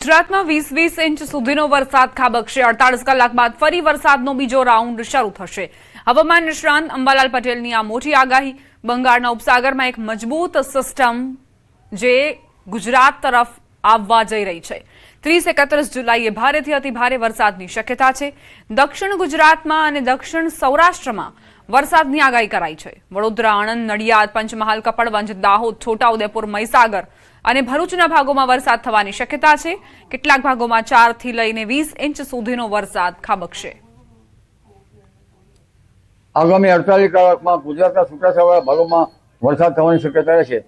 ગુજરાતમાં 20 ઇંચ સુધીનો વરસાદ ખાબકશે। 48 કલાક બાદ ફરી વરસાદનો બીજો રાઉન્ડ શરૂ થશે। હવામાન નિષ્ણાંત અંબાલાલ પટેલની આ મોટી આગાહી। બંગાળના ઉપસાગરમાં એક મજબૂત સિસ્ટમ જે ગુજરાત તરફ આવવા જઈ રહી છે। 30-31 જુલાઈએ ભારેથી અતિભારે વરસાદની શક્યતા છે। દક્ષિણ ગુજરાતમાં અને દક્ષિણ સૌરાષ્ટ્રમાં વરસાદની આગાહી કરાઈ છે। વડોદરા, આણંદ, નડિયાદ, પંચમહાલ, કપડવંજ, દાહોદ, છોટાઉદેપુર, મહીસાગર અને ભરૂચના ભાગોમાં વરસાદ થવાની શક્યતા છે। કેટલાક ભાગોમાં 4 થી લઈને 20 ઇંચ સુધીનો વરસાદ ખાબકશે। આગામી 48 કલાકમાં ગુજરાતના છૂટાછવાયા ભાગોમાં વરસાદ થવાની શક્યતા રહેશે।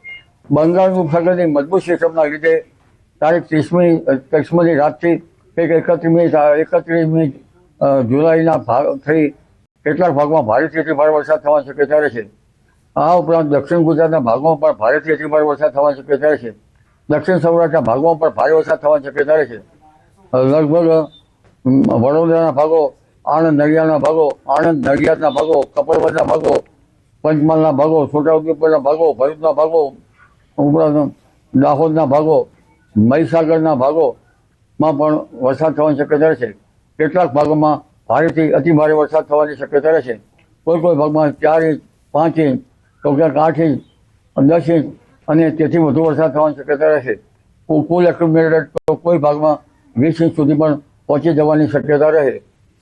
બંગાળનું ઉપસાગરની મજબૂત સિસ્ટમના લીધે તારીખ 30મી રાતથી 31મી જુલાઈના થઈ કેટલાક ભાગમાં ભારેથી અતિભારે વરસાદ થવાની શક્યતા રહેશે। આ ઉપરાંત દક્ષિણ ગુજરાતના ભાગોમાં પણ ભારેથી અતિભારે વરસાદ થવાની શક્યતા રહેશે। દક્ષિણ સૌરાષ્ટ્રના ભાગોમાં પણ ભારે વરસાદ થવાની શક્યતા રહેશે। લગભગ વડોદરાના ભાગો, આણંદ નડિયાદના ભાગો, આણંદ નડિયાદના ભાગો, કપડવંજના ભાગો, પંચમહાલના ભાગો, છોટાઉદેપુરના ભાગો, ભરૂચના ભાગો, ઉપરાંત દાહોદના ભાગો, મહીસાગરના ભાગોમાં પણ વરસાદ થવાની શક્યતા રહેશે। કેટલાક ભાગોમાં ભારેથી અતિભારે વરસાદ થવાની શક્યતા રહેશે। કોઈ ભાગમાં 4 ઇંચ, 5 ઇંચ, તો ક્યાંક 8 ઇંચ, 10 ઇંચ અને તેથી વધુ વરસાદ થવાની શક્યતા રહેશે। કુલ એક્યુમ્યુલેટેડ કોઈ ભાગમાં 20 ઇંચ સુધી પણ પહોંચી જવાની શક્યતા રહે।